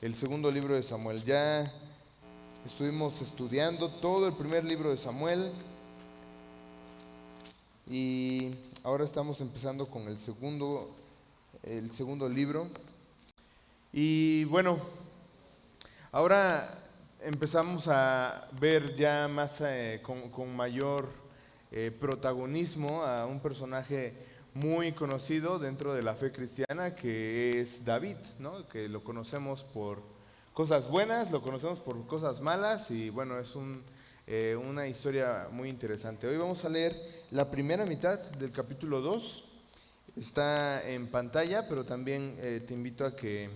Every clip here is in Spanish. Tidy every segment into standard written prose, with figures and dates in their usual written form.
el segundo libro de Samuel. Ya estuvimos estudiando todo el primer libro de Samuel y ahora estamos empezando con el segundo libro. Y bueno, ahora empezamos a ver ya más con mayor protagonismo a un personaje muy conocido dentro de la fe cristiana, que es David, ¿no? Que lo conocemos por cosas buenas, lo conocemos por cosas malas y bueno, es una historia muy interesante. Hoy vamos a leer la primera mitad del capítulo 2. Está en pantalla, pero también te invito a que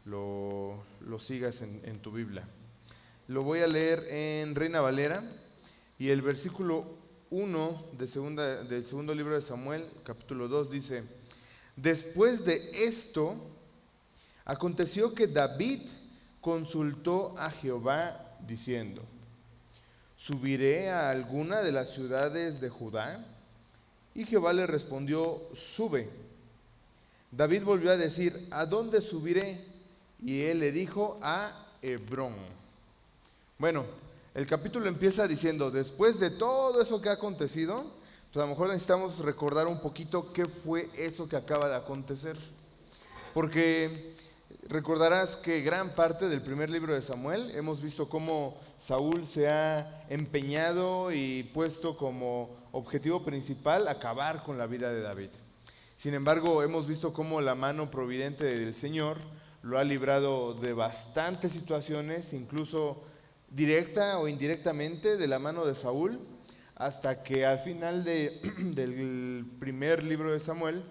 lo sigas en tu Biblia. Lo voy a leer en Reina Valera y el versículo 1 del segundo libro de Samuel, capítulo 2, dice: Después de esto, aconteció que David consultó a Jehová diciendo: ¿Subiré a alguna de las ciudades de Judá? Y Jehová le respondió: Sube. David volvió a decir: ¿A dónde subiré? Y él le dijo: a Hebrón. Bueno, el capítulo empieza diciendo: después de todo eso que ha acontecido, pues a lo mejor necesitamos recordar un poquito qué fue eso que acaba de acontecer. Porque recordarás que gran parte del primer libro de Samuel hemos visto cómo Saúl se ha empeñado y puesto como objetivo principal acabar con la vida de David. Sin embargo, hemos visto cómo la mano providente del Señor lo ha librado de bastantes situaciones, incluso directa o indirectamente de la mano de Saúl, hasta que al final del primer libro de Samuel,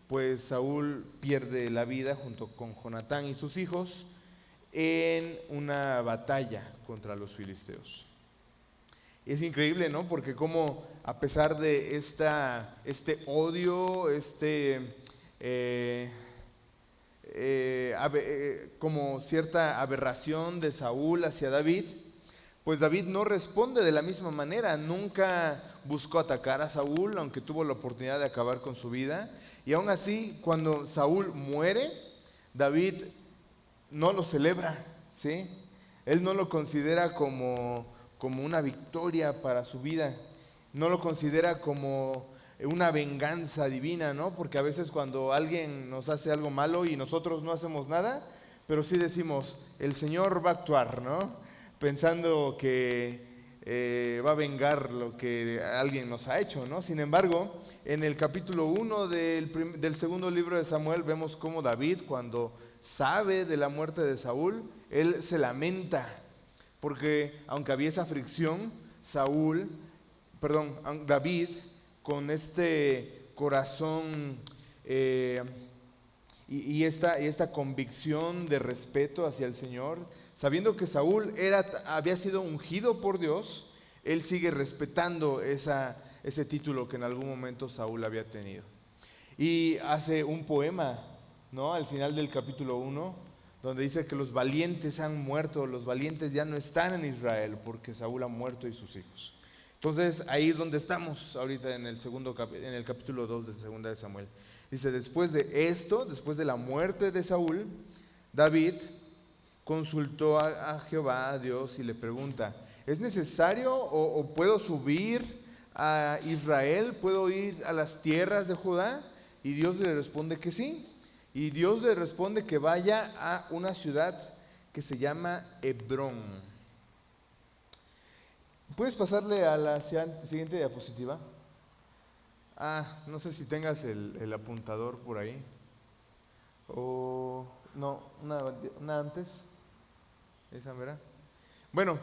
pues Saúl pierde la vida junto con Jonatán y sus hijos en una batalla contra los filisteos. Es increíble, ¿no? Porque como a pesar de este odio, como cierta aberración de Saúl hacia David, pues David no responde de la misma manera. Nunca buscó atacar a Saúl, aunque tuvo la oportunidad de acabar con su vida. Y aún así, cuando Saúl muere, David no lo celebra, ¿sí? Él no lo considera como una victoria para su vida. No lo considera como una venganza divina, ¿no? Porque a veces cuando alguien nos hace algo malo y nosotros no hacemos nada, pero sí decimos: el Señor va a actuar, ¿no? Pensando que va a vengar lo que alguien nos ha hecho, ¿no? Sin embargo, en el capítulo 1 del segundo libro de Samuel vemos cómo David, cuando sabe de la muerte de Saúl, él se lamenta, porque aunque había esa fricción, David, con este corazón y esta convicción de respeto hacia el Señor, sabiendo que Saúl había sido ungido por Dios, él sigue respetando ese título que en algún momento Saúl había tenido. Y hace un poema, ¿no? Al final del capítulo 1, donde dice que los valientes han muerto, los valientes ya no están en Israel porque Saúl ha muerto y sus hijos. Entonces ahí es donde estamos ahorita en el capítulo 2 de Segunda de Samuel. Dice: después de esto, después de la muerte de Saúl, David consultó a Jehová, a Dios, y le pregunta: ¿es necesario o puedo subir a Israel? ¿Puedo ir a las tierras de Judá? Y Dios le responde que sí. Y Dios le responde que vaya a una ciudad que se llama Hebrón. ¿Puedes pasarle a la siguiente diapositiva? No sé si tengas el apuntador por ahí. O no, una antes. Esa, ¿verdad? Bueno,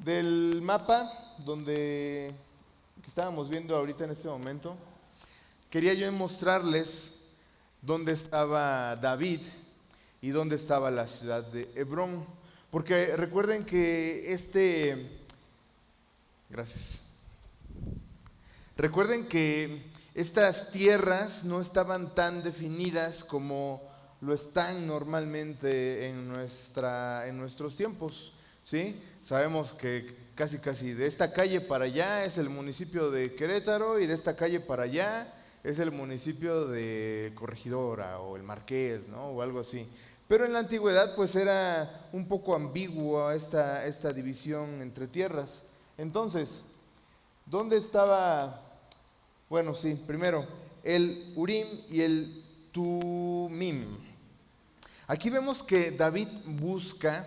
del mapa que estábamos viendo ahorita en este momento, quería yo mostrarles dónde estaba David y dónde estaba la ciudad de Hebrón. Porque recuerden que gracias. Recuerden que estas tierras no estaban tan definidas como lo están normalmente en nuestros tiempos, ¿sí? Sabemos que casi de esta calle para allá es el municipio de Querétaro y de esta calle para allá es el municipio de Corregidora o el Marqués, ¿no? O algo así. Pero en la antigüedad pues era un poco ambigua esta división entre tierras. Entonces, ¿dónde estaba? Bueno, sí, primero, el Urim y el Tumim. Aquí vemos que David busca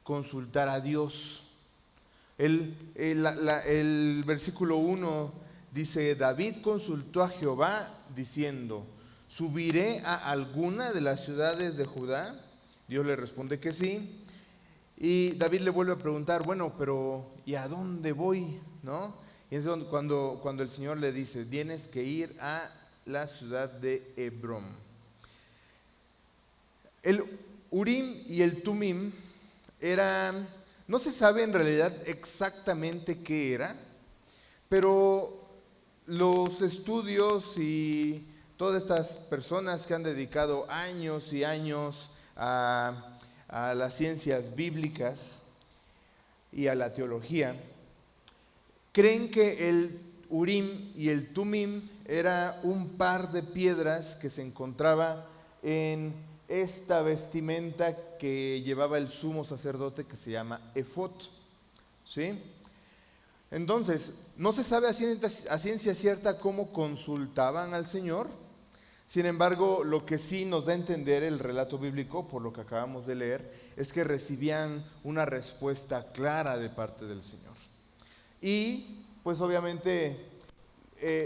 consultar a Dios. El versículo 1 dice: David consultó a Jehová diciendo: ¿subiré a alguna de las ciudades de Judá? Dios le responde que sí. Y David le vuelve a preguntar: bueno, pero ¿y a dónde voy? ¿No? Y es cuando el Señor le dice: tienes que ir a la ciudad de Hebrón. El Urim y el Tumim eran, no se sabe en realidad exactamente qué era, pero los estudios y todas estas personas que han dedicado años y años a las ciencias bíblicas y a la teología, creen que el Urim y el Tumim era un par de piedras que se encontraba en esta vestimenta que llevaba el sumo sacerdote, que se llama efod, ¿sí? Entonces, no se sabe a ciencia cierta cómo consultaban al Señor. Sin embargo, lo que sí nos da a entender el relato bíblico, por lo que acabamos de leer, es que recibían una respuesta clara de parte del Señor. Y, pues obviamente,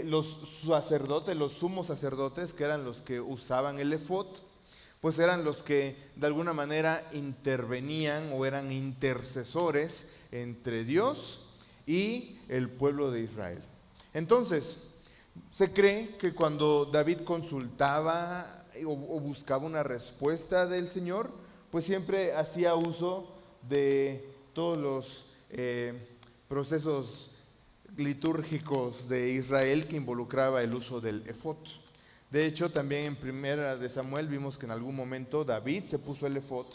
los sacerdotes, los sumos sacerdotes, que eran los que usaban el efod, pues eran los que de alguna manera intervenían o eran intercesores entre Dios y el pueblo de Israel. Entonces, se cree que cuando David consultaba o buscaba una respuesta del Señor, pues siempre hacía uso de todos los procesos litúrgicos de Israel que involucraba el uso del efod. De hecho, también en Primera de Samuel vimos que en algún momento David se puso el efod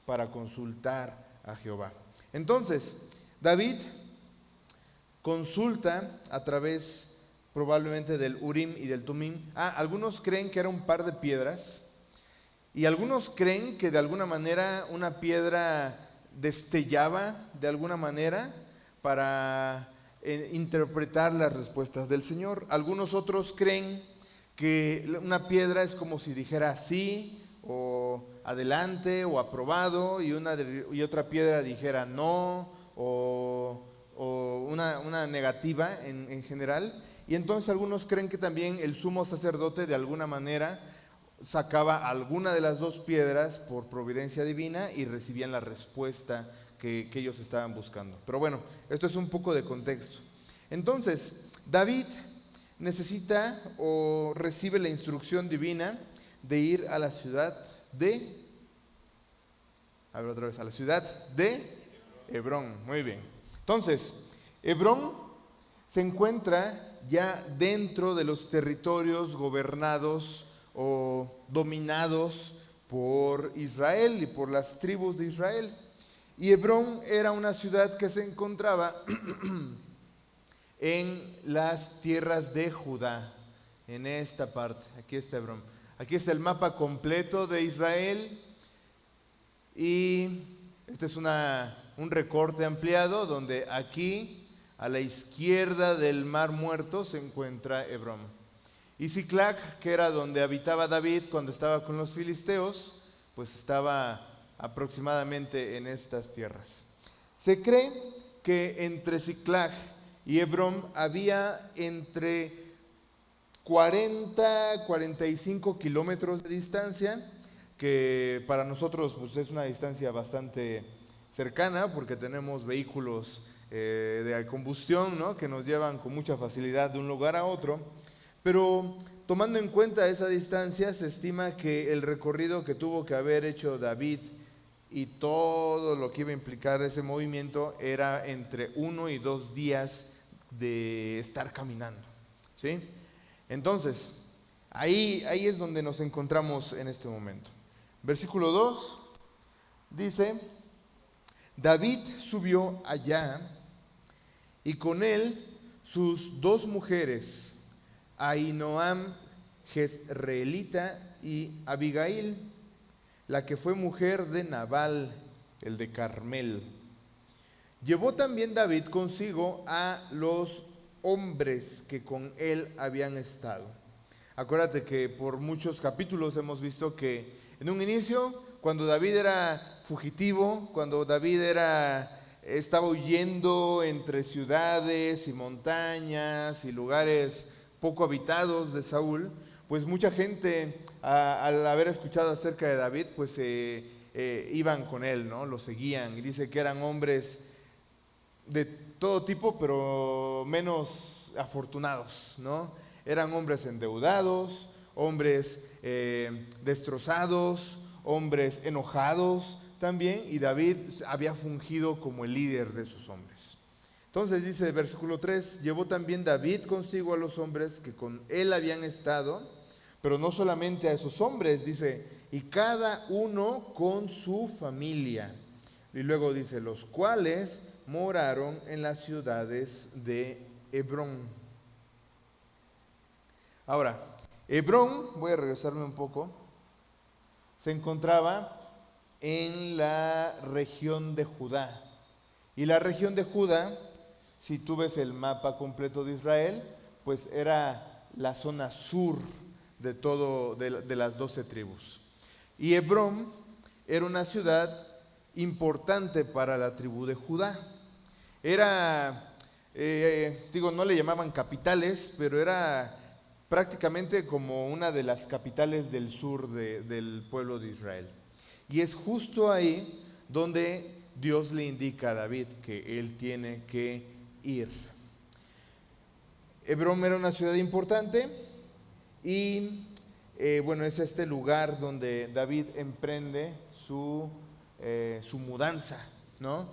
para consultar a Jehová. Entonces, David consulta a través probablemente del Urim y del Tumim. Algunos creen que era un par de piedras y algunos creen que de alguna manera una piedra destellaba de alguna manera para interpretar las respuestas del Señor. Algunos otros creen que una piedra es como si dijera sí o adelante o aprobado y otra piedra dijera no o una negativa en general. Y entonces algunos creen que también el sumo sacerdote de alguna manera sacaba alguna de las dos piedras por providencia divina y recibían la respuesta que ellos estaban buscando. Pero bueno, esto es un poco de contexto. Entonces, David necesita o recibe la instrucción divina de ir a la ciudad de, a la ciudad de Hebrón. Muy bien. Entonces, Hebrón se encuentra ya dentro de los territorios gobernados o dominados por Israel y por las tribus de Israel. Y Hebrón era una ciudad que se encontraba en las tierras de Judá, en esta parte. Aquí está Hebrón. Aquí está el mapa completo de Israel y este es un recorte ampliado donde aquí a la izquierda del Mar Muerto se encuentra Hebrón. Y Siclag, que era donde habitaba David cuando estaba con los filisteos, pues estaba aproximadamente en estas tierras. Se cree que entre Siclag y Hebrón había entre 40 a 45 kilómetros de distancia, que para nosotros pues, es una distancia bastante cercana porque tenemos vehículos de combustión, ¿no?, que nos llevan con mucha facilidad de un lugar a otro. Pero tomando en cuenta esa distancia, se estima que el recorrido que tuvo que haber hecho David y todo lo que iba a implicar ese movimiento era entre 1 y 2 días de estar caminando, ¿sí? Entonces, ahí es donde nos encontramos en este momento. Versículo 2 dice: David subió allá y con él sus 2 mujeres, Ahinoam Jezreelita y Abigail, la que fue mujer de Nabal, el de Carmel. Llevó también David consigo a los hombres que con él habían estado. Acuérdate que por muchos capítulos hemos visto que en un inicio, cuando David era fugitivo, cuando David estaba huyendo entre ciudades y montañas y lugares poco habitados de Saúl, pues mucha gente, al haber escuchado acerca de David, pues iban con él, ¿no? Lo seguían. Y dice que eran hombres de todo tipo, pero menos afortunados, ¿no? Eran hombres endeudados, hombres destrozados, hombres enojados también, y David había fungido como el líder de esos hombres. Entonces dice el versículo 3, llevó también David consigo a los hombres que con él habían estado, pero no solamente a esos hombres, dice, y cada uno con su familia. Y luego dice, los cuales moraron en las ciudades de Hebrón. Ahora, Hebrón, voy a regresarme un poco, se encontraba en la región de Judá. Y la región de Judá, si tú ves el mapa completo de Israel, pues era la zona sur de de las 12 tribus. Y Hebrón era una ciudad importante para la tribu de Judá. Era, no le llamaban capitales, pero era prácticamente como una de las capitales del sur del pueblo de Israel. Y es justo ahí donde Dios le indica a David que él tiene que ir. Hebrón era una ciudad importante y es este lugar donde David emprende su mudanza, ¿no?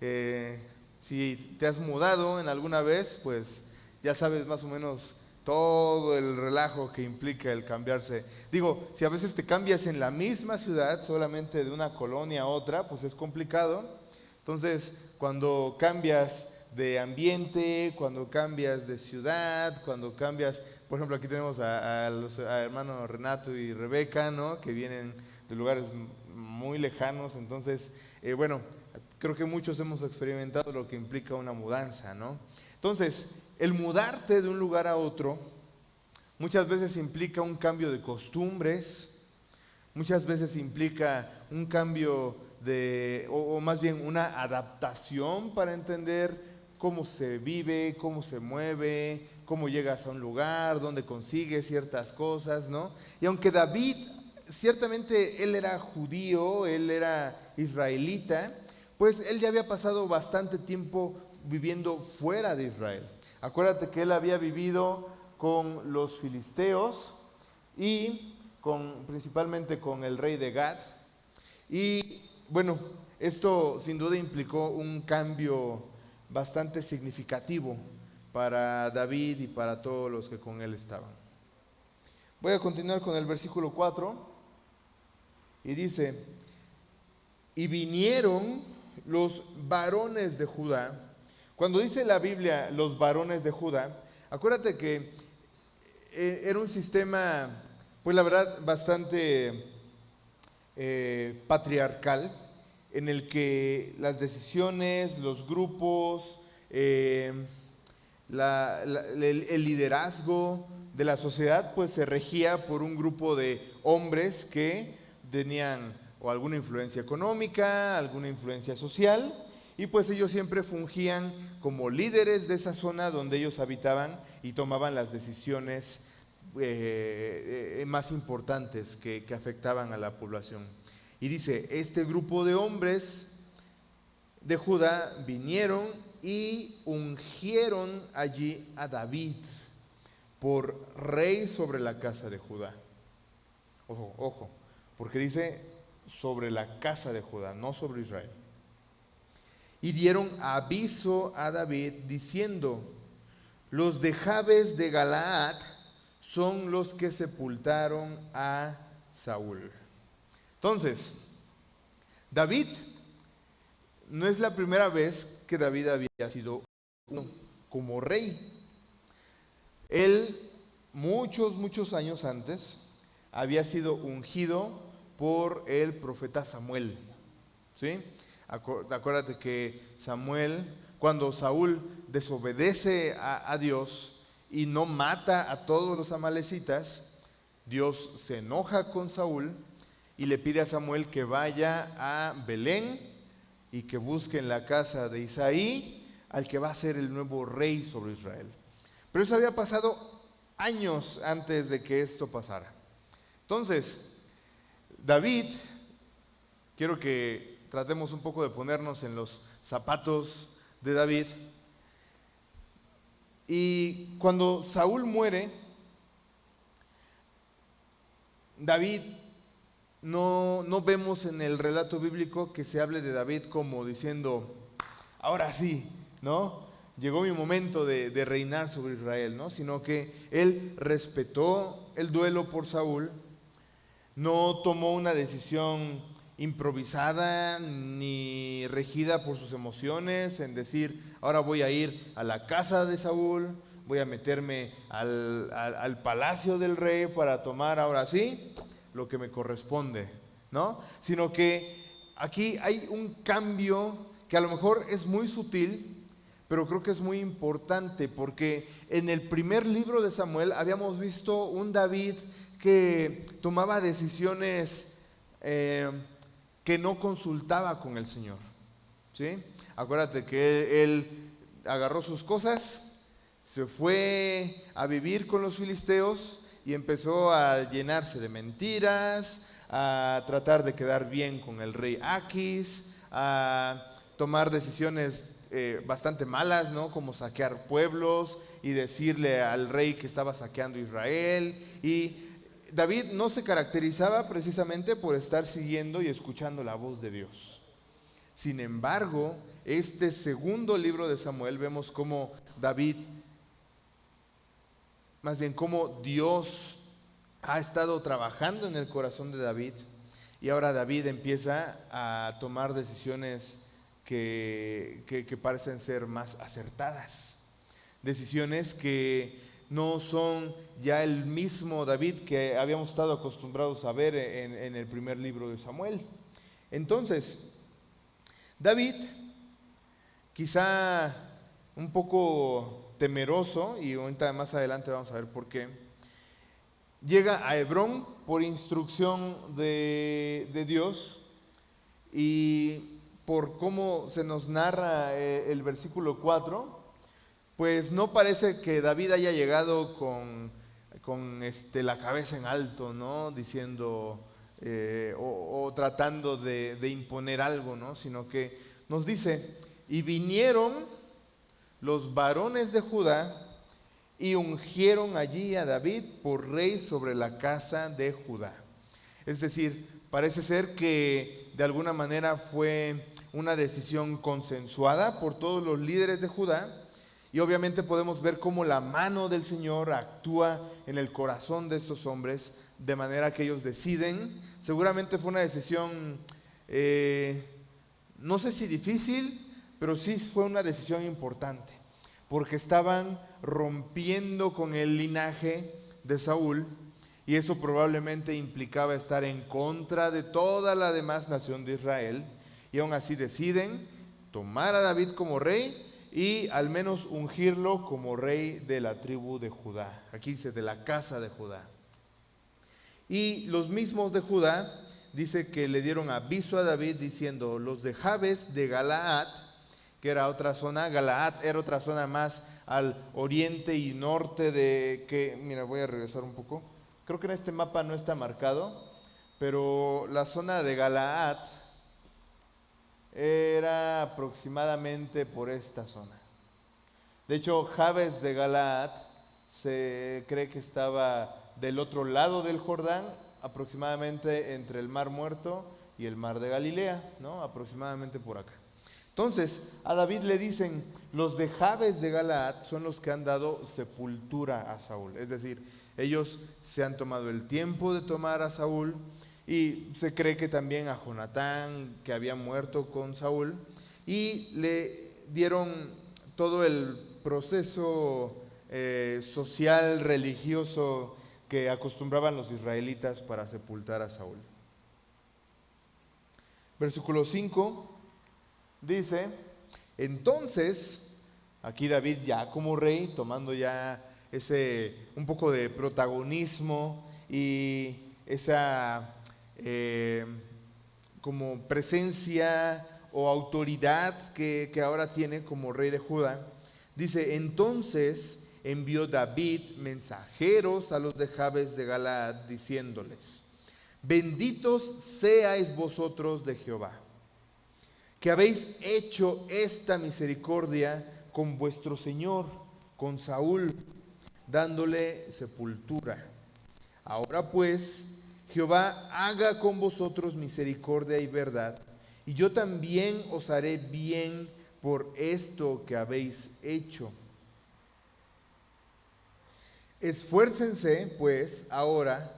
Si te has mudado en alguna vez, pues ya sabes más o menos todo el relajo que implica el cambiarse. Digo, si a veces te cambias en la misma ciudad, solamente de una colonia a otra, pues es complicado. Entonces, cuando cambias de ambiente, cuando cambias de ciudad, cuando cambias, por ejemplo, aquí tenemos a hermanos Renato y Rebeca, ¿no? Que vienen de lugares muy lejanos, entonces, creo que muchos hemos experimentado lo que implica una mudanza, ¿no? Entonces, el mudarte de un lugar a otro muchas veces implica un cambio de costumbres, muchas veces implica un cambio o más bien una adaptación para entender cómo se vive, cómo se mueve, cómo llegas a un lugar, dónde consigues ciertas cosas, ¿no? Y aunque David, ciertamente él era judío, él era israelita, pues él ya había pasado bastante tiempo viviendo fuera de Israel. Acuérdate que él había vivido con los filisteos y principalmente con el rey de Gad. Y bueno, esto sin duda implicó un cambio bastante significativo para David y para todos los que con él estaban. Voy a continuar con el versículo 4 y dice, y vinieron los varones de Judá. Cuando dice la Biblia los varones de Judá, acuérdate que era un sistema, pues la verdad, bastante patriarcal, en el que las decisiones, los grupos, el liderazgo de la sociedad, pues se regía por un grupo de hombres que tenían o alguna influencia económica, alguna influencia social, y pues ellos siempre fungían como líderes de esa zona donde ellos habitaban y tomaban las decisiones más importantes que afectaban a la población. Y dice, este grupo de hombres de Judá vinieron y ungieron allí a David por rey sobre la casa de Judá. Ojo, ojo, porque dice sobre la casa de Judá, no sobre Israel. Y dieron aviso a David diciendo, los de Jabes de Galaad son los que sepultaron a Saúl. Entonces, David, no es la primera vez que David había sido como rey. Él, muchos años antes, había sido ungido por el profeta Samuel. ¿Sí? Acuérdate que Samuel, cuando Saúl desobedece a Dios y no mata a todos los amalecitas, Dios se enoja con Saúl y le pide a Samuel que vaya a Belén y que busque en la casa de Isaí al que va a ser el nuevo rey sobre Israel. Pero eso había pasado años antes de que esto pasara. Entonces, David, quiero que tratemos un poco de ponernos en los zapatos de David. Y cuando Saúl muere, David, no vemos en el relato bíblico que se hable de David como diciendo, ahora sí, ¿no? Llegó mi momento de reinar sobre Israel, ¿no? Sino que él respetó el duelo por Saúl, no tomó una decisión improvisada ni regida por sus emociones en decir, ahora voy a ir a la casa de Saúl, voy a meterme al palacio del rey para tomar ahora sí lo que me corresponde, ¿no? Sino que aquí hay un cambio que a lo mejor es muy sutil, pero creo que es muy importante, porque en el primer libro de Samuel habíamos visto un David que tomaba decisiones que no consultaba con el Señor, ¿sí? Acuérdate que él agarró sus cosas, se fue a vivir con los filisteos y empezó a llenarse de mentiras, a tratar de quedar bien con el rey Aquis, a tomar decisiones bastante malas, ¿no? Como saquear pueblos y decirle al rey que estaba saqueando Israel. Y David no se caracterizaba precisamente por estar siguiendo y escuchando la voz de Dios. Sin embargo, este segundo libro de Samuel vemos cómo David, más bien cómo Dios ha estado trabajando en el corazón de David, y ahora David empieza a tomar decisiones que parecen ser más acertadas. Decisiones que no son ya el mismo David que habíamos estado acostumbrados a ver en el primer libro de Samuel. Entonces, David, quizá un poco temeroso, y ahorita más adelante vamos a ver por qué, llega a Hebrón por instrucción de Dios, y por cómo se nos narra el versículo 4, pues no parece que David haya llegado con la cabeza en alto, ¿no? Diciendo o tratando de imponer algo, ¿no? Sino que nos dice, y vinieron los varones de Judá y ungieron allí a David por rey sobre la casa de Judá. Es decir, parece ser que de alguna manera fue una decisión consensuada por todos los líderes de Judá, y obviamente podemos ver cómo la mano del Señor actúa en el corazón de estos hombres, de manera que ellos deciden. Seguramente fue una decisión, no sé si difícil, pero sí fue una decisión importante, porque estaban rompiendo con el linaje de Saúl, y eso probablemente implicaba estar en contra de toda la demás nación de Israel, y aún así deciden tomar a David como rey y al menos ungirlo como rey de la tribu de Judá. Aquí dice de la casa de Judá. Y los mismos de Judá dice que le dieron aviso a David diciendo, los de Jabes de Galaad, que era otra zona, Galaad era otra zona más al oriente y norte mira, voy a regresar un poco, creo que en este mapa no está marcado, pero la zona de Galaad era aproximadamente por esta zona. De hecho, Jabes de Galaad se cree que estaba del otro lado del Jordán, aproximadamente entre el Mar Muerto y el Mar de Galilea, ¿no? Aproximadamente por acá. Entonces, a David le dicen, los de Jabes de Galaad son los que han dado sepultura a Saúl. Es decir, ellos se han tomado el tiempo de tomar a Saúl, y se cree que también a Jonatán, que había muerto con Saúl, y le dieron todo el proceso social, religioso que acostumbraban los israelitas para sepultar a Saúl. Versículo 5 dice, entonces, aquí David ya como rey, tomando ya un poco de protagonismo y esa como presencia o autoridad que ahora tiene como rey de Judá, dice, entonces envió David mensajeros a los de Jabes de Galaad, diciéndoles, benditos seáis vosotros de Jehová, que habéis hecho esta misericordia con vuestro Señor, con Saúl, dándole sepultura. Ahora pues, Jehová haga con vosotros misericordia y verdad, y yo también os haré bien por esto que habéis hecho. Esfuércense pues ahora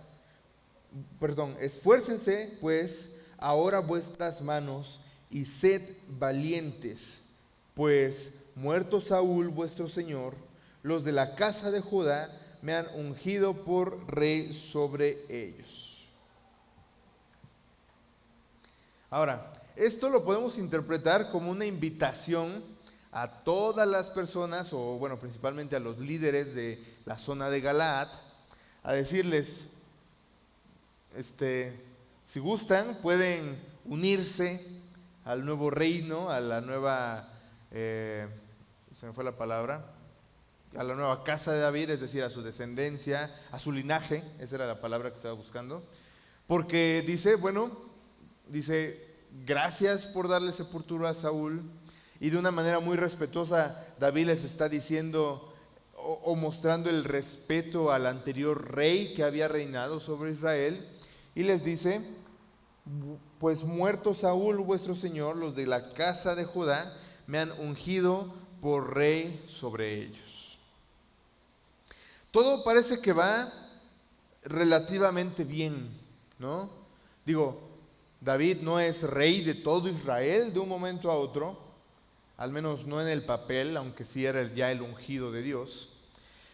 vuestras manos y sed valientes, pues muerto Saúl vuestro señor, los de la casa de Judá me han ungido por rey sobre ellos. Ahora, esto lo podemos interpretar como una invitación a todas las personas, o bueno, principalmente a los líderes de la zona de Galaad, a decirles, si gustan, pueden unirse al nuevo reino, a la nueva, se me fue la palabra, a la nueva casa de David, es decir, a su descendencia, a su linaje, esa era la palabra que estaba buscando, porque dice, gracias por darle sepultura a Saúl, y de una manera muy respetuosa David les está diciendo o mostrando el respeto al anterior rey que había reinado sobre Israel, y les dice, pues muerto Saúl vuestro señor, los de la casa de Judá me han ungido por rey sobre ellos. Todo parece que va relativamente bien, ¿no? Digo, David no es rey de todo Israel de un momento a otro, al menos no en el papel, aunque sí era ya el ungido de Dios.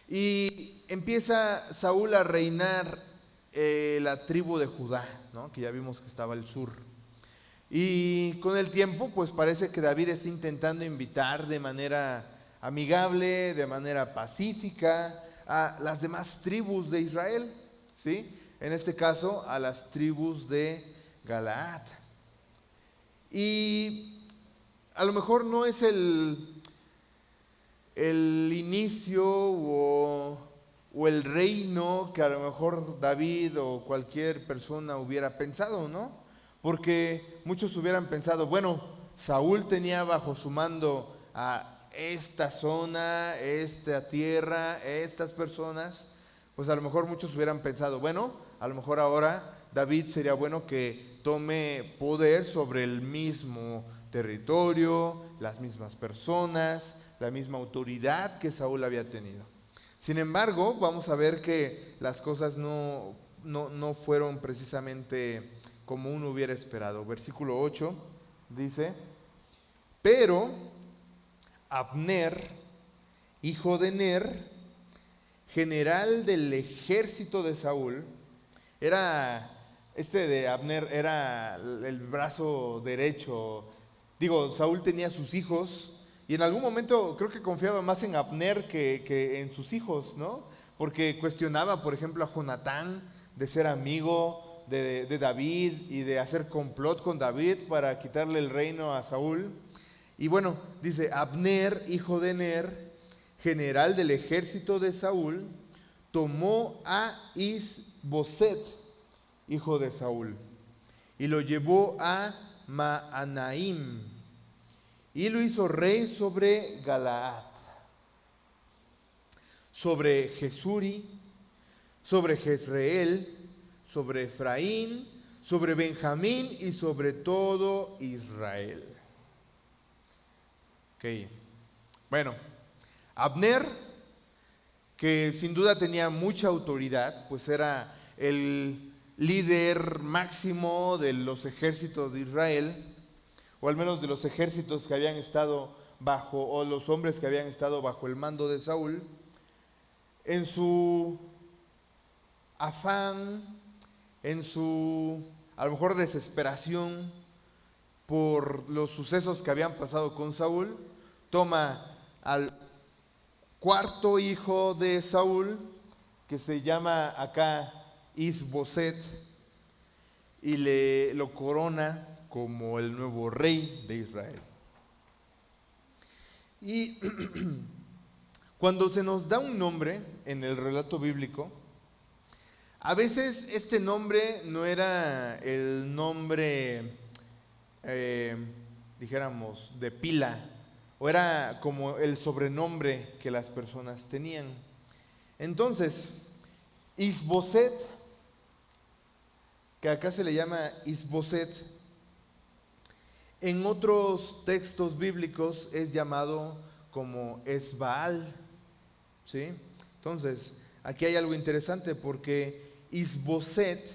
Y empieza Saúl a reinar la tribu de Judá, ¿no? Que ya vimos que estaba al sur. Y con el tiempo, pues parece que David está intentando invitar de manera amigable, de manera pacífica, a las demás tribus de Israel, ¿sí? En este caso, a las tribus de Galaad. Y a lo mejor no es el inicio o el reino que a lo mejor David o cualquier persona hubiera pensado, ¿no? Porque muchos hubieran pensado, bueno, Saúl tenía bajo su mando a esta zona, esta tierra, estas personas, pues a lo mejor muchos hubieran pensado, bueno, a lo mejor ahora David sería bueno que tome poder sobre el mismo territorio, las mismas personas, la misma autoridad que Saúl había tenido. Sin embargo, vamos a ver que las cosas no fueron precisamente como uno hubiera esperado. Versículo 8 dice, pero Abner, hijo de Ner, general del ejército de Saúl, de Abner era el brazo derecho. Digo, Saúl tenía sus hijos y en algún momento creo que confiaba más en Abner que en sus hijos, ¿no? Porque cuestionaba, por ejemplo, a Jonatán de ser amigo de David y de hacer complot con David para quitarle el reino a Saúl. Y bueno, dice, Abner, hijo de Ner, general del ejército de Saúl, tomó a Isboset, hijo de Saúl, y lo llevó a Maanaim, y lo hizo rey sobre Galaad, sobre Jesuri, sobre Jezreel, sobre Efraín, sobre Benjamín y sobre todo Israel. Ok, bueno, Abner, que sin duda tenía mucha autoridad, pues era el líder máximo de los ejércitos de Israel, o al menos de los ejércitos que habían estado bajo, o los hombres que habían estado bajo el mando de Saúl, en su afán, en su, a lo mejor, desesperación, por los sucesos que habían pasado con Saúl, toma al cuarto hijo de Saúl, que se llama acá Isboset, y lo corona como el nuevo rey de Israel. Y cuando se nos da un nombre en el relato bíblico, a veces este nombre no era el nombre, dijéramos, de pila, o era como el sobrenombre que las personas tenían. Entonces, Isboset, que acá se le llama Isboset, en otros textos bíblicos es llamado como Esbaal, ¿sí? Entonces, aquí hay algo interesante porque Isboset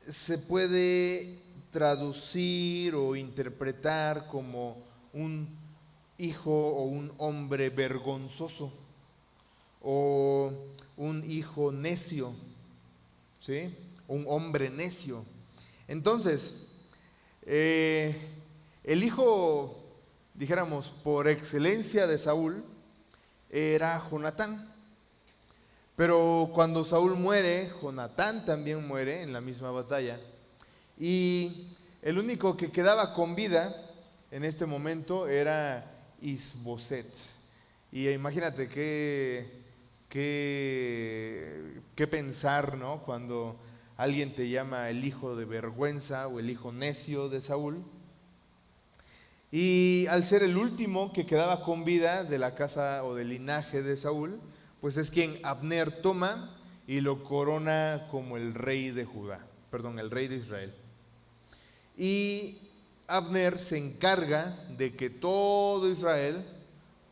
se puede traducir o interpretar como un hijo o un hombre vergonzoso o un hijo necio, ¿sí? Un hombre necio. Entonces, el hijo, dijéramos, por excelencia de Saúl era Jonatán. Pero cuando Saúl muere, Jonatán también muere en la misma batalla. Y el único que quedaba con vida en este momento era Isboset. Y imagínate qué pensar, ¿no? Cuando alguien te llama el hijo de vergüenza o el hijo necio de Saúl. Y al ser el último que quedaba con vida de la casa o del linaje de Saúl, pues es quien Abner toma y lo corona como el rey de Judá, perdón, el rey de Israel. Y Abner se encarga de que todo Israel,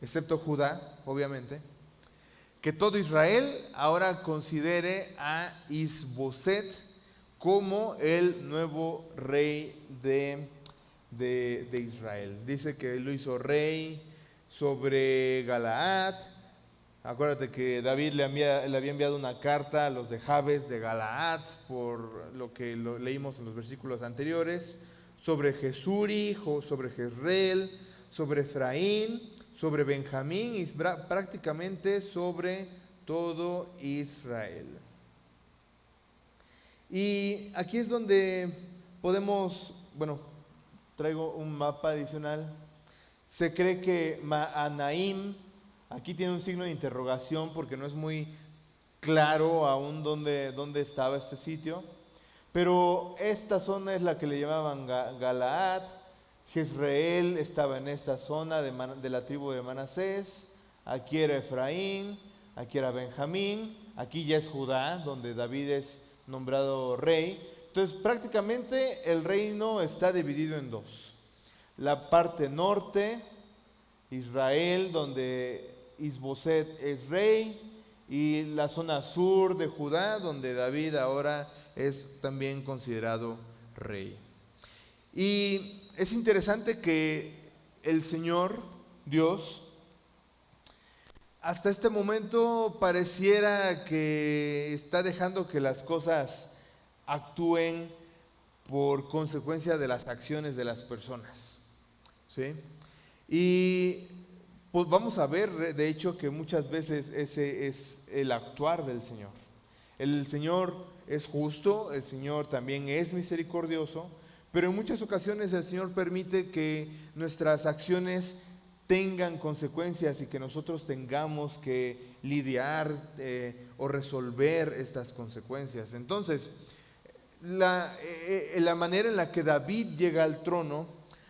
excepto Judá, obviamente, que todo Israel ahora considere a Isboset como el nuevo rey de Israel. Dice que lo hizo rey sobre Galaad. Acuérdate que David le había enviado una carta a los de Jabes de Galaad, por lo que leímos en los versículos anteriores, sobre Jesuri, sobre Jezreel, sobre Efraín, sobre Benjamín y prácticamente sobre todo Israel. Y aquí es donde podemos, traigo un mapa adicional. Se cree que Mahanaim, aquí tiene un signo de interrogación porque no es muy claro aún dónde estaba este sitio, pero esta zona es la que le llamaban Galaad. Jezreel estaba en esta zona de la tribu de Manasés. Aquí era Efraín, aquí era Benjamín, aquí ya es Judá, donde David es nombrado rey. Entonces prácticamente el reino está dividido en dos. La parte norte, Israel, donde Isboset es rey, y la zona sur de Judá, donde David ahora es también considerado rey. Y es interesante que el Señor, Dios, hasta este momento pareciera que está dejando que las cosas actúen por consecuencia de las acciones de las personas, ¿sí? Y pues vamos a ver, de hecho, que muchas veces ese es el actuar del Señor. El Señor es justo, el Señor también es misericordioso, pero en muchas ocasiones el Señor permite que nuestras acciones tengan consecuencias y que nosotros tengamos que lidiar o resolver estas consecuencias. Entonces, la manera en la que David llega al trono,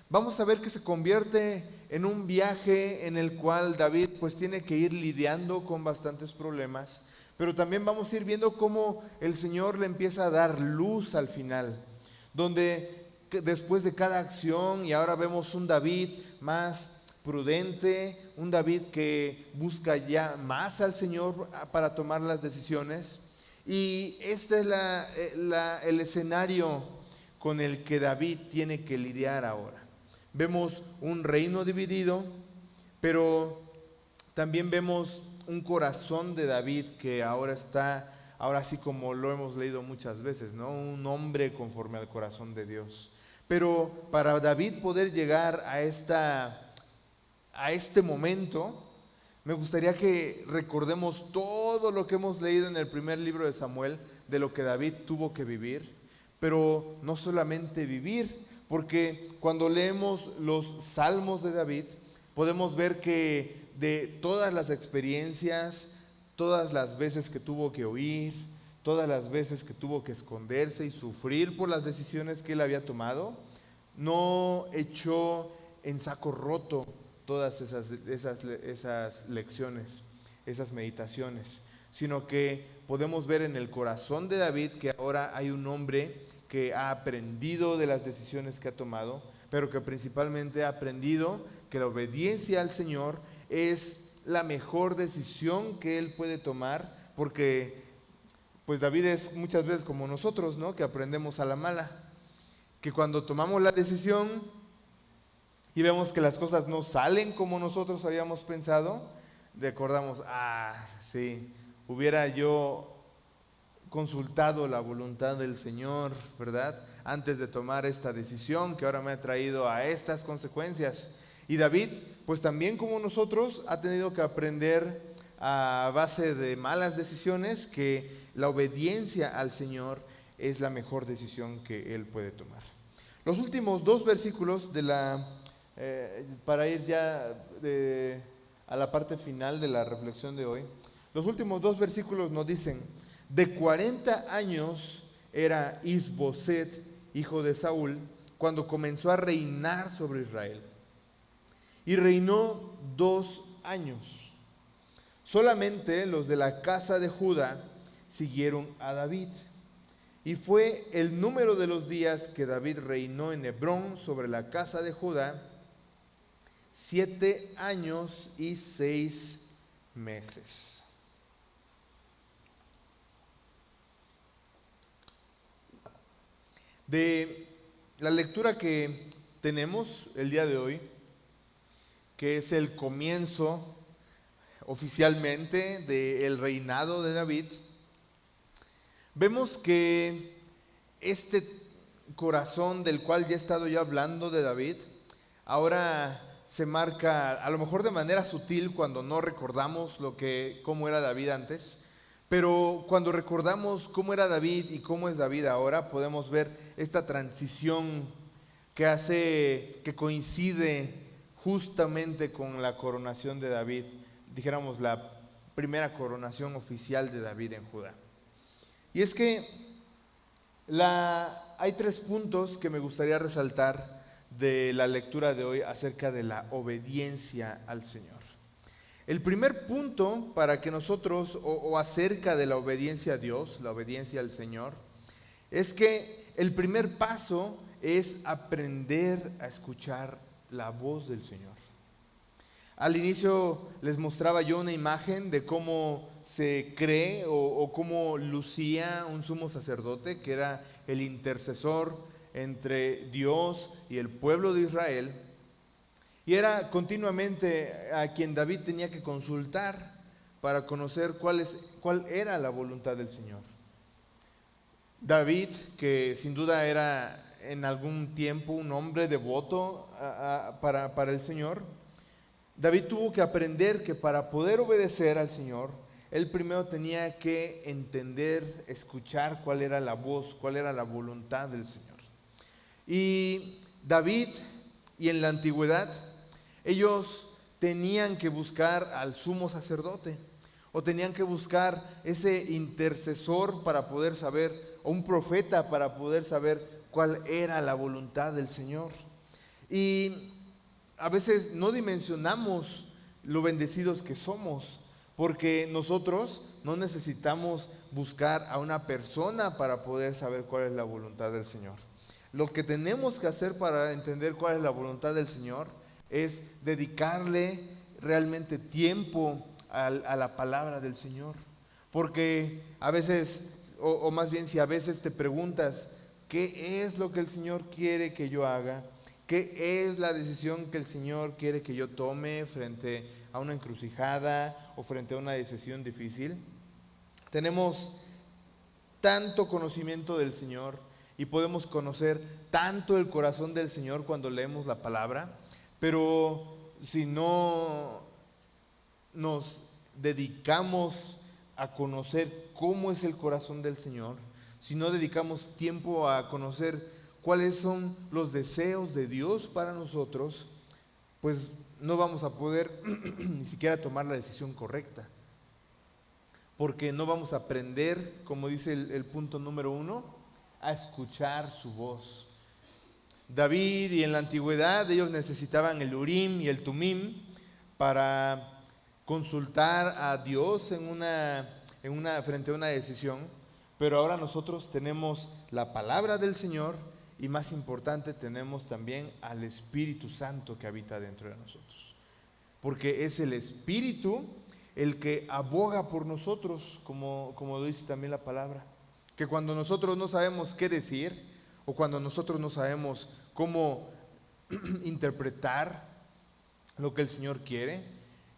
vamos a ver que se convierte en un viaje en el cual David pues tiene que ir lidiando con bastantes problemas, pero también vamos a ir viendo cómo el Señor le empieza a dar luz al final, donde después de cada acción, y ahora vemos un David más prudente, un David que busca ya más al Señor para tomar las decisiones. Y este es el escenario con el que David tiene que lidiar ahora. Vemos un reino dividido, pero también vemos un corazón de David que ahora está, ahora sí como lo hemos leído muchas veces, ¿no? Un hombre conforme al corazón de Dios. Pero para David poder llegar a este momento, me gustaría que recordemos todo lo que hemos leído en el primer libro de Samuel, de lo que David tuvo que vivir, pero no solamente vivir, porque cuando leemos los salmos de David, podemos ver que de todas las experiencias, todas las veces que tuvo que huir, todas las veces que tuvo que esconderse y sufrir por las decisiones que él había tomado, no echó en saco roto todas esas lecciones, esas meditaciones, sino que podemos ver en el corazón de David que ahora hay un hombre que ha aprendido de las decisiones que ha tomado, pero que principalmente ha aprendido que la obediencia al Señor es la mejor decisión que él puede tomar, porque pues David es muchas veces como nosotros, ¿no? Que aprendemos a la mala, que cuando tomamos la decisión y vemos que las cosas no salen como nosotros habíamos pensado, recordamos, sí, hubiera yo consultado la voluntad del Señor, ¿verdad? Antes de tomar esta decisión que ahora me ha traído a estas consecuencias. Y David, pues también como nosotros, ha tenido que aprender a base de malas decisiones que la obediencia al Señor es la mejor decisión que él puede tomar. Los últimos dos versículos para ir ya a la parte final de la reflexión de hoy, los últimos dos versículos nos dicen: de 40 años era Isboset, hijo de Saúl, cuando comenzó a reinar sobre Israel. Y reinó 2 años. Solamente los de la casa de Judá siguieron a David. Y fue el número de los días que David reinó en Hebrón sobre la casa de Judá, 7 años y 6 meses. De la lectura que tenemos el día de hoy, que es el comienzo oficialmente del reinado de David, vemos que este corazón del cual ya he estado yo hablando de David, ahora se marca a lo mejor de manera sutil cuando no recordamos cómo era David antes, pero cuando recordamos cómo era David y cómo es David ahora, podemos ver esta transición que coincide justamente con la coronación de David, dijéramos la primera coronación oficial de David en Judá. Y es que hay 3 puntos que me gustaría resaltar de la lectura de hoy acerca de la obediencia al Señor. El primer punto para que nosotros, o acerca de la obediencia a Dios, la obediencia al Señor, es que el primer paso es aprender a escuchar la voz del Señor. Al inicio les mostraba yo una imagen de cómo se cree o cómo lucía un sumo sacerdote, que era el intercesor entre Dios y el pueblo de Israel, y era continuamente a quien David tenía que consultar para conocer cuál era la voluntad del Señor. David, que sin duda era en algún tiempo un hombre devoto para el Señor, David tuvo que aprender que para poder obedecer al Señor, él primero tenía que entender, escuchar cuál era la voz, cuál era la voluntad del Señor. Y David, y en la antigüedad, ellos tenían que buscar al sumo sacerdote, o tenían que buscar ese intercesor para poder saber, o un profeta para poder saber cuál era la voluntad del Señor. Y a veces no dimensionamos lo bendecidos que somos, porque nosotros no necesitamos buscar a una persona para poder saber cuál es la voluntad del Señor. Lo que tenemos que hacer para entender cuál es la voluntad del Señor es dedicarle realmente tiempo a la palabra del Señor. Porque a veces, o más bien si a veces te preguntas, ¿qué es lo que el Señor quiere que yo haga? ¿Qué es la decisión que el Señor quiere que yo tome frente a una encrucijada o frente a una decisión difícil? Tenemos tanto conocimiento del Señor y podemos conocer tanto el corazón del Señor cuando leemos la palabra, pero si no nos dedicamos a conocer cómo es el corazón del Señor, si no dedicamos tiempo a conocer cuáles son los deseos de Dios para nosotros, pues no vamos a poder ni siquiera tomar la decisión correcta. Porque no vamos a aprender, como dice el punto número 1, a escuchar su voz. David y en la antigüedad ellos necesitaban el Urim y el Tumim para consultar a Dios frente a una decisión, pero ahora nosotros tenemos la palabra del Señor y más importante tenemos también al Espíritu Santo que habita dentro de nosotros. Porque es el Espíritu el que aboga por nosotros, como dice también la palabra. Que cuando nosotros no sabemos qué decir, o cuando nosotros no sabemos cómo interpretar lo que el Señor quiere,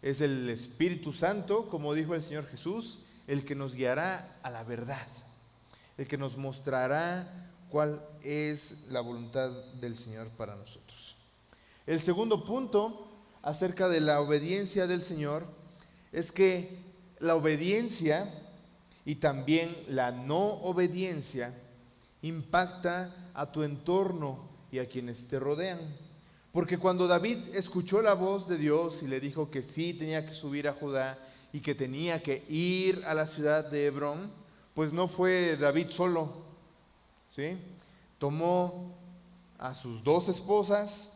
es el Espíritu Santo, como dijo el Señor Jesús, el que nos guiará a la verdad, el que nos mostrará cuál es la voluntad del Señor para nosotros. El segundo punto acerca de la obediencia del Señor es que la obediencia y también la no obediencia impacta a tu entorno y a quienes te rodean. Porque cuando David escuchó la voz de Dios y le dijo que sí tenía que subir a Judá y que tenía que ir a la ciudad de Hebrón, pues no fue David solo, ¿sí? Tomó a sus 2 esposas,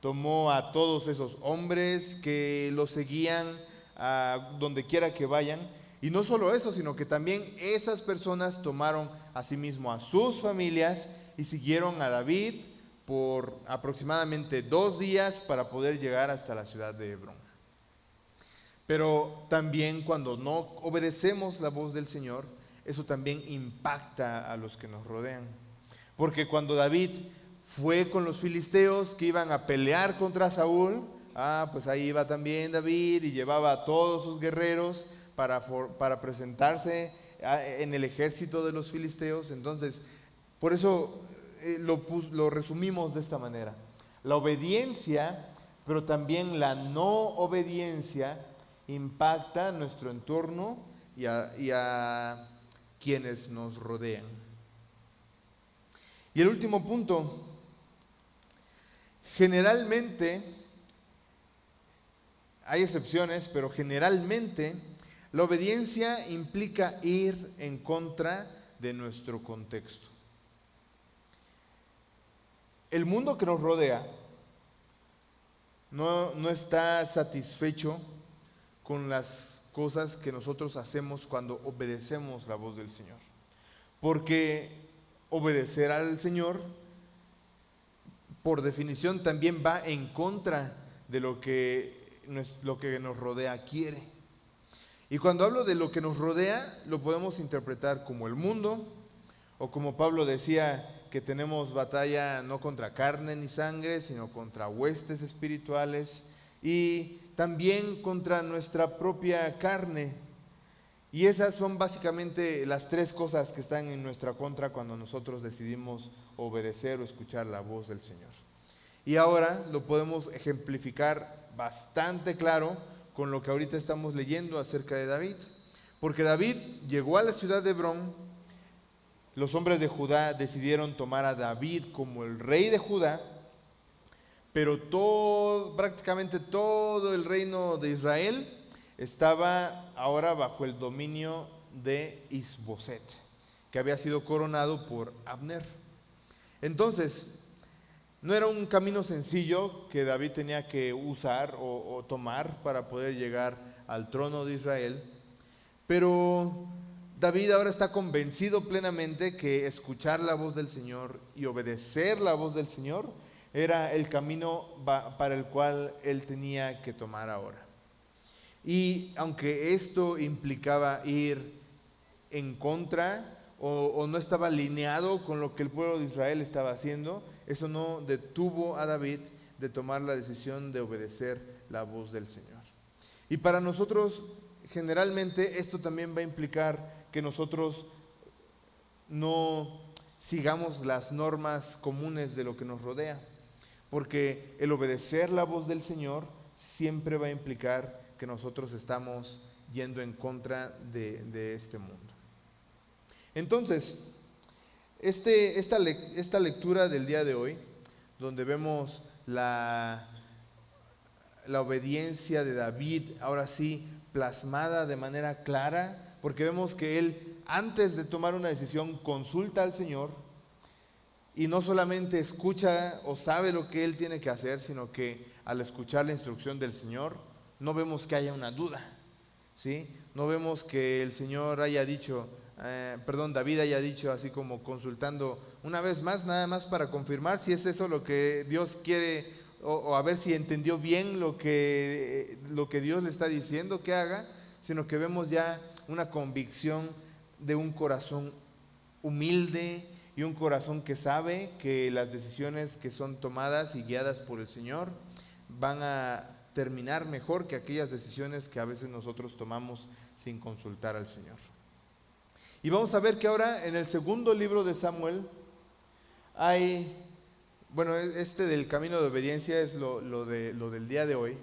tomó a todos esos hombres que lo seguían a donde quiera que vayan, y no solo eso, sino que también esas personas tomaron a sí mismo a sus familias y siguieron a David por aproximadamente 2 días para poder llegar hasta la ciudad de Hebrón. Pero también cuando no obedecemos la voz del Señor, eso también impacta a los que nos rodean. Porque cuando David fue con los filisteos que iban a pelear contra Saúl, pues ahí iba también David y llevaba a todos sus guerreros para presentarse en el ejército de los filisteos. Entonces, por eso lo resumimos de esta manera. La obediencia, pero también la no obediencia impacta nuestro entorno y a quienes nos rodean. Y el último punto, generalmente, hay excepciones, pero generalmente la obediencia implica ir en contra de nuestro contexto. El mundo que nos rodea no está satisfecho con las cosas que nosotros hacemos cuando obedecemos la voz del Señor. Porque obedecer al Señor, por definición, también va en contra de lo que nos rodea quiere. Y cuando hablo de lo que nos rodea, lo podemos interpretar como el mundo, o como Pablo decía, que tenemos batalla no contra carne ni sangre, sino contra huestes espirituales y también contra nuestra propia carne. Y esas son básicamente las 3 cosas que están en nuestra contra cuando nosotros decidimos obedecer o escuchar la voz del Señor. Y ahora lo podemos ejemplificar bastante claro con lo que ahorita estamos leyendo acerca de David. Porque David llegó a la ciudad de Hebrón. Los hombres de Judá decidieron tomar a David como el rey de Judá, pero prácticamente todo el reino de Israel estaba ahora bajo el dominio de Isboset, que había sido coronado por Abner. Entonces, no era un camino sencillo que David tenía que usar o tomar para poder llegar al trono de Israel, pero David ahora está convencido plenamente que escuchar la voz del Señor y obedecer la voz del Señor era el camino para el cual él tenía que tomar ahora. Y aunque esto implicaba ir en contra o no estaba alineado con lo que el pueblo de Israel estaba haciendo, eso no detuvo a David de tomar la decisión de obedecer la voz del Señor. Y para nosotros, generalmente, esto también va a implicar que nosotros no sigamos las normas comunes de lo que nos rodea, porque el obedecer la voz del Señor siempre va a implicar que nosotros estamos yendo en contra de este mundo. Entonces, esta lectura del día de hoy, donde vemos la obediencia de David, ahora sí, plasmada de manera clara, porque vemos que él, antes de tomar una decisión, consulta al Señor, y no solamente escucha o sabe lo que él tiene que hacer, sino que al escuchar la instrucción del Señor, no vemos que haya una duda, ¿sí? No vemos que el Señor haya dicho, David haya dicho, así como consultando una vez más, nada más para confirmar si es eso lo que Dios quiere, o a ver si entendió bien lo que Dios le está diciendo que haga, sino que vemos ya una convicción de un corazón humilde y un corazón que sabe que las decisiones que son tomadas y guiadas por el Señor van a terminar mejor que aquellas decisiones que a veces nosotros tomamos sin consultar al Señor. Y vamos a ver que ahora en el segundo libro de Samuel hay, del camino de obediencia es lo del día de hoy,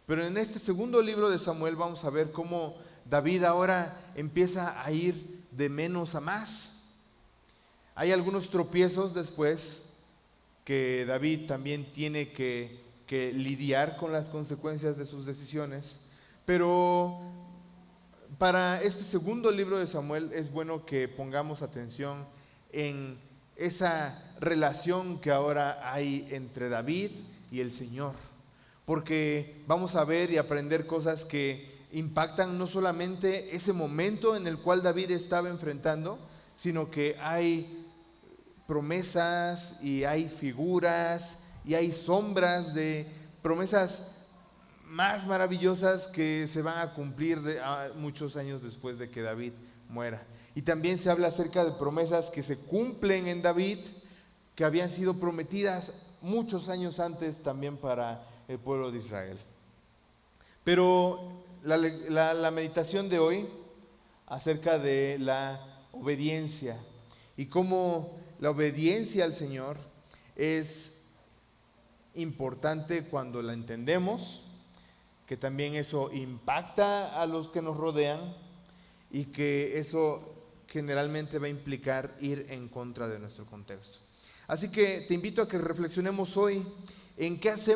pero en este segundo libro de Samuel vamos a ver cómo David ahora empieza a ir de menos a más. Hay algunos tropiezos después que David también tiene que lidiar con las consecuencias de sus decisiones, pero para este segundo libro de Samuel es bueno que pongamos atención en esa relación que ahora hay entre David y el Señor, porque vamos a ver y aprender cosas que impactan no solamente ese momento en el cual David estaba enfrentando, sino que hay promesas y hay figuras y hay sombras de promesas más maravillosas que se van a cumplir muchos años después de que David muera. Y también se habla acerca de promesas que se cumplen en David, que habían sido prometidas muchos años antes también para el pueblo de Israel. Pero la meditación de hoy acerca de la obediencia y cómo la obediencia al Señor es importante cuando la entendemos, que también eso impacta a los que nos rodean y que eso generalmente va a implicar ir en contra de nuestro contexto. Así que te invito a que reflexionemos hoy en qué hacemos